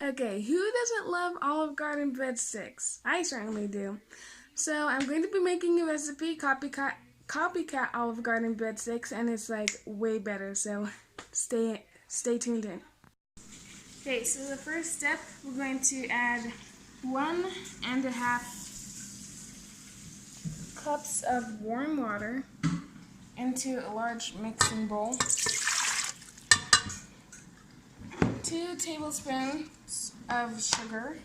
Okay, who doesn't love Olive Garden breadsticks? I certainly do. So I'm going to be making a recipe, copycat Olive Garden breadsticks, and it's like way better. So stay tuned in. Okay, so the first step, we're going to add 1.5 cups of warm water into a large mixing bowl. 2 tablespoons of sugar,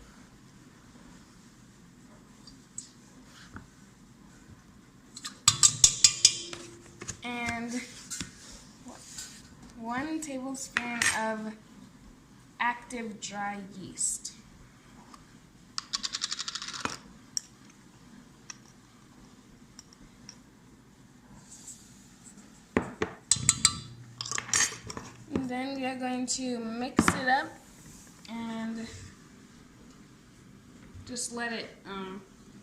and 1 tablespoon of active dry yeast. And then we are going to mix it up and just let it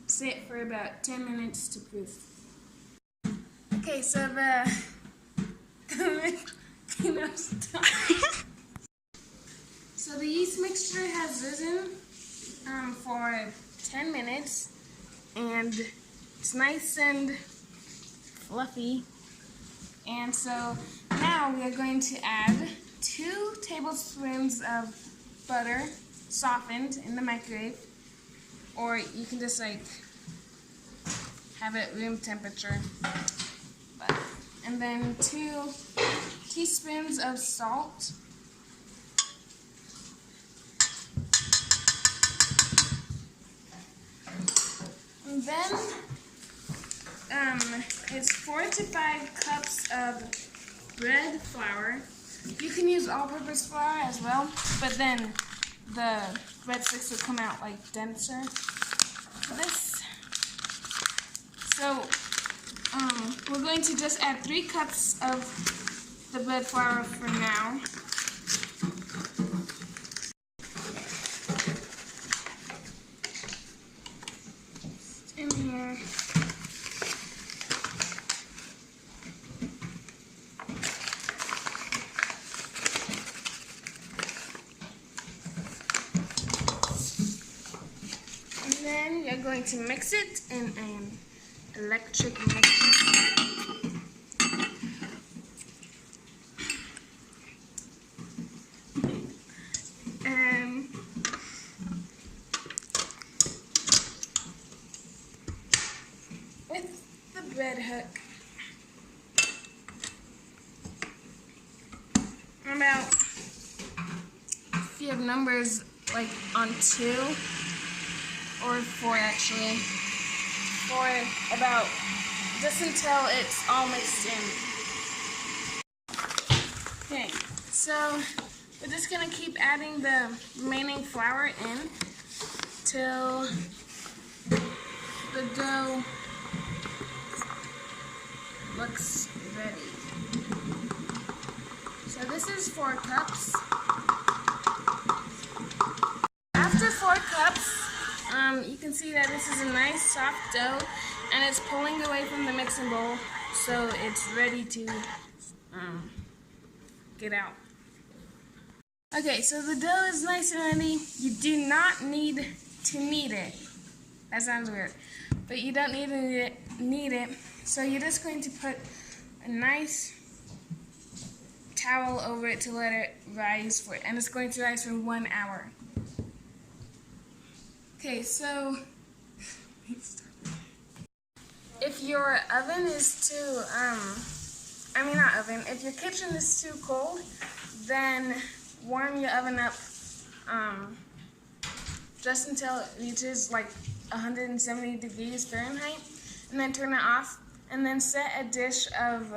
sit for about 10 minutes to proof. Okay, so so the yeast mixture has risen for 10 minutes, and it's nice and fluffy. And so now we are going to add 2 tablespoons of butter softened in the microwave, or you can just like have it room temperature. And then 2 teaspoons of salt. And then it's 4 to 5 cups of bread flour. You can use all-purpose flour as well, but then the breadsticks will come out like denser. So we're going to just add 3 cups of the bread flour for now. In here. And then you're going to mix it in an electric mixer. With the bread hook, about, if you have numbers like on 2 or 4 actually, for about, just until it's all mixed in. Okay, so we're just going to keep adding the remaining flour in till the dough looks ready. So this is 4 cups. After 4 cups, you can see that this is a nice soft dough, and it's pulling away from the mixing bowl, so it's ready to get out. Okay, so the dough is nice and ready. You do not need to knead it. That sounds weird, but you don't need to knead it. So you're just going to put a nice towel over it to let it rise and it's going to rise for 1 hour. Okay, so if your oven is too, if your kitchen is too cold, then warm your oven up just until it reaches like 170 degrees Fahrenheit, and then turn it off, and then set a dish of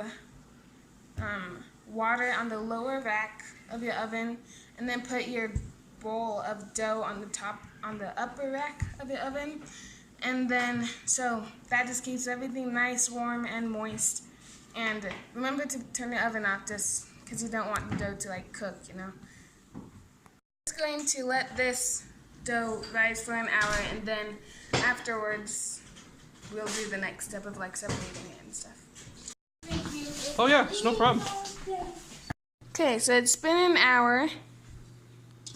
water on the lower rack of your oven, and then put your bowl of dough on the upper rack of your oven. And then, so that just keeps everything nice, warm, and moist. And remember to turn the oven off just because you don't want the dough to like cook, you know. Just going to let this dough rise for 1 hour, and then afterwards we'll do the next step of like separating it and stuff. Thank you. Oh yeah, it's no problem. Okay, so it's been 1 hour,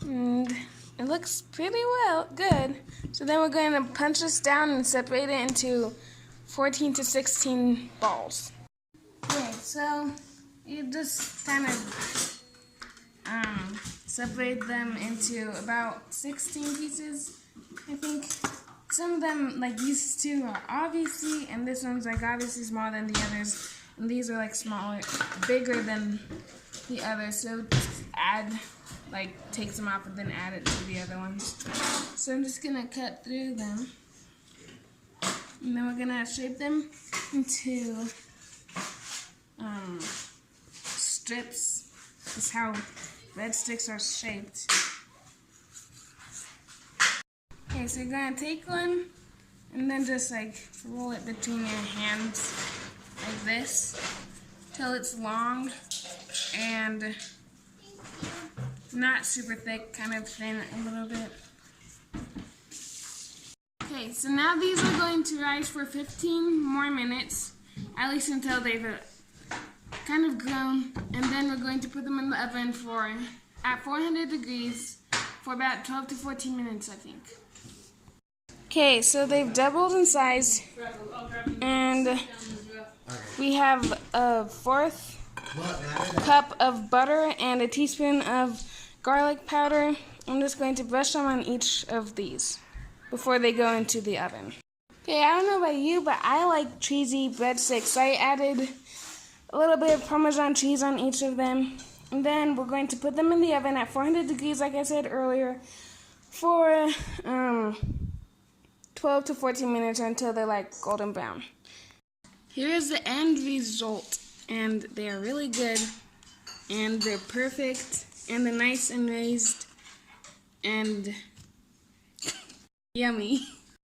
and it looks looks pretty good. So then we're going to punch this down and separate it into 14 to 16 balls. Okay, so you just kind of separate them into about 16 pieces, I think. Some of them, like these two, are obviously, and this one's like obviously smaller than the others, and these are like smaller, bigger than the others. So just add, like, take some off and then add it to the other ones. So I'm just gonna cut through them, and then we're gonna shape them into strips. This is how breadsticks are shaped. Okay, so you're gonna take one and then just like roll it between your hands like this till it's long and not super thick, kind of thin a little bit. Okay, so now these are going to rise for 15 more minutes, at least until they've kind of grown, and then we're going to put them in the oven at 400 degrees for about 12 to 14 minutes, I think. Okay, so they've doubled in size, and we have a 1/4 cup of butter and a teaspoon of garlic powder. I'm just going to brush them on each of these before they go into the oven. Okay, I don't know about you, but I like cheesy breadsticks. So I added a little bit of Parmesan cheese on each of them. And then we're going to put them in the oven at 400 degrees, like I said earlier, for 12 to 14 minutes until they're like golden brown. Here is the end result, and they are really good, and they're perfect, and they're nice and raised, and yummy.